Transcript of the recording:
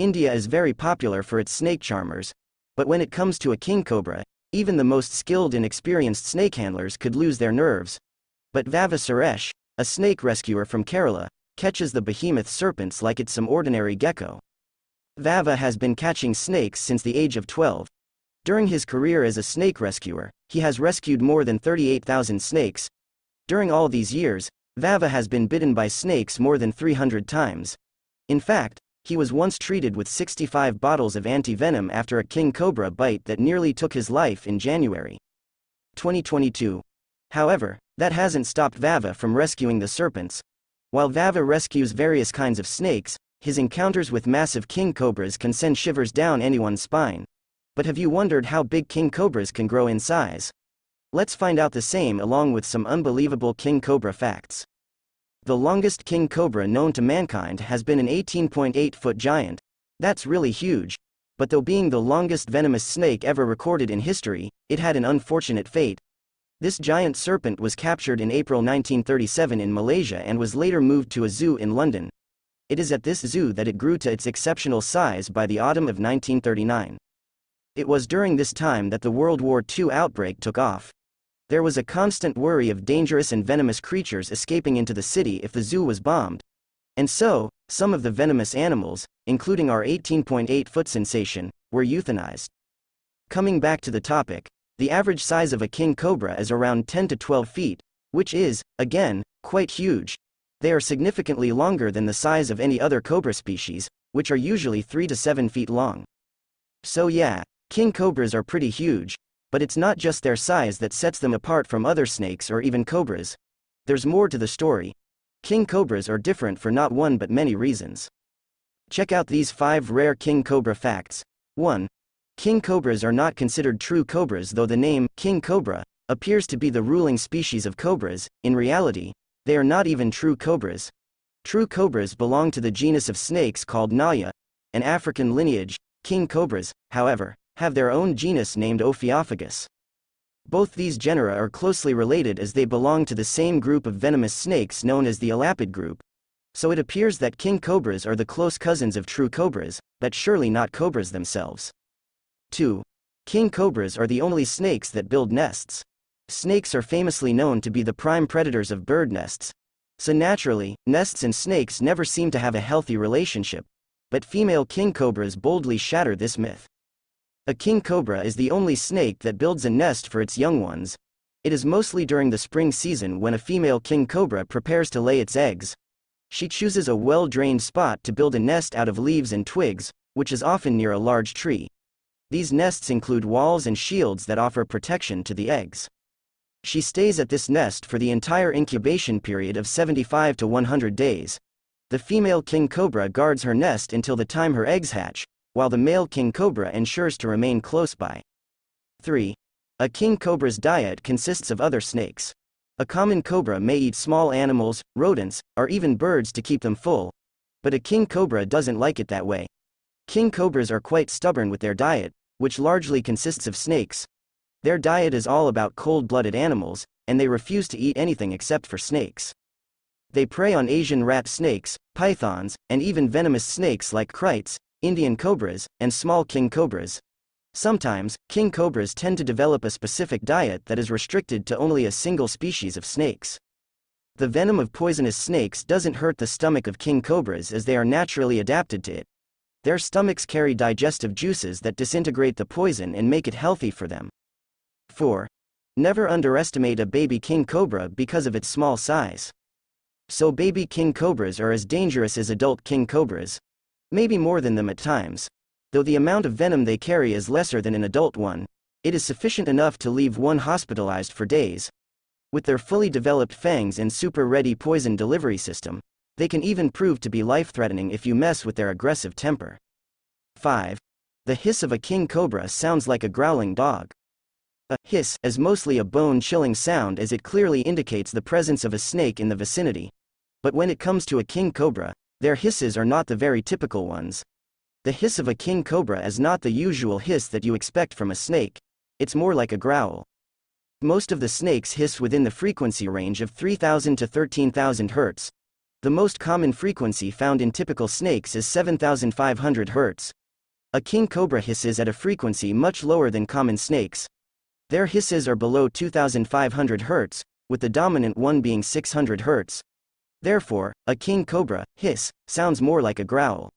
India is very popular for its snake charmers, but when it comes to a king cobra, even the most skilled and experienced snake handlers could lose their nerves. But Vava Suresh, a snake rescuer from Kerala, catches the behemoth serpents like it's some ordinary gecko. Vava has been catching snakes since the age of 12. During his career as a snake rescuer, he has rescued more than 38,000 snakes. During all these years, Vava has been bitten by snakes more than 300 times. In fact, he was once treated with 65 bottles of antivenom after a king cobra bite that nearly took his life in January 2022. However, that hasn't stopped Vava from rescuing the serpents. While Vava rescues various kinds of snakes, his encounters with massive king cobras can send shivers down anyone's spine. But have you wondered how big king cobras can grow in size? Let's find out the same along with some unbelievable king cobra facts. The longest king cobra known to mankind has been an 18.8-foot giant. That's really huge. But though being the longest venomous snake ever recorded in history, it had an unfortunate fate. This giant serpent was captured in April 1937 in Malaysia and was later moved to a zoo in London. It is at this zoo that it grew to its exceptional size by the autumn of 1939. It was during this time that the World War II outbreak took off. There was a constant worry of dangerous and venomous creatures escaping into the city if the zoo was bombed. And so, some of the venomous animals, including our 18.8-foot sensation, were euthanized. Coming back to the topic, the average size of a king cobra is around 10 to 12 feet, which is, again, quite huge. They are significantly longer than the size of any other cobra species, which are usually 3 to 7 feet long. So yeah, king cobras are pretty huge, but it's not just their size that sets them apart from other snakes or even cobras. There's more to the story. King cobras are different for not one but many reasons. Check out these 5 rare king cobra facts. 1. King cobras are not considered true cobras. Though the name, king cobra, appears to be the ruling species of cobras, in reality, they are not even true cobras. True cobras belong to the genus of snakes called Naya, an African lineage. King cobras, however, have their own genus named Ophiophagus. Both these genera are closely related as they belong to the same group of venomous snakes known as the elapid group. So it appears that king cobras are the close cousins of true cobras, but surely not cobras themselves. 2. King cobras are the only snakes that build nests. Snakes are famously known to be the prime predators of bird nests. So naturally, nests and snakes never seem to have a healthy relationship. But female king cobras boldly shatter this myth. A king cobra is the only snake that builds a nest for its young ones. It is mostly during the spring season when a female king cobra prepares to lay its eggs. She chooses a well-drained spot to build a nest out of leaves and twigs, which is often near a large tree. These nests include walls and shields that offer protection to the eggs. She stays at this nest for the entire incubation period of 75 to 100 days. The female king cobra guards her nest until the time her eggs hatch, while the male king cobra ensures to remain close by. 3. A king cobra's diet consists of other snakes. A common cobra may eat small animals, rodents, or even birds to keep them full. But a king cobra doesn't like it that way. King cobras are quite stubborn with their diet, which largely consists of snakes. Their diet is all about cold-blooded animals, and they refuse to eat anything except for snakes. They prey on Asian rat snakes, pythons, and even venomous snakes like krites, Indian cobras, and small king cobras. Sometimes, king cobras tend to develop a specific diet that is restricted to only a single species of snakes. The venom of poisonous snakes doesn't hurt the stomach of king cobras as they are naturally adapted to it. Their stomachs carry digestive juices that disintegrate the poison and make it healthy for them. 4. Never underestimate a baby king cobra because of its small size. So baby king cobras are as dangerous as adult king cobras. Maybe more than them at times. Though the amount of venom they carry is lesser than an adult one, it is sufficient enough to leave one hospitalized for days. With their fully developed fangs and super-ready poison delivery system, they can even prove to be life-threatening if you mess with their aggressive temper. 5. The hiss of a king cobra sounds like a growling dog. A hiss is mostly a bone-chilling sound as it clearly indicates the presence of a snake in the vicinity. But when it comes to a king cobra, their hisses are not the very typical ones. The hiss of a king cobra is not the usual hiss that you expect from a snake. It's more like a growl. Most of the snakes hiss within the frequency range of 3,000 to 13,000 Hz. The most common frequency found in typical snakes is 7,500 Hz. A king cobra hisses at a frequency much lower than common snakes. Their hisses are below 2,500 Hz, with the dominant one being 600 Hz. Therefore, a king cobra hiss sounds more like a growl.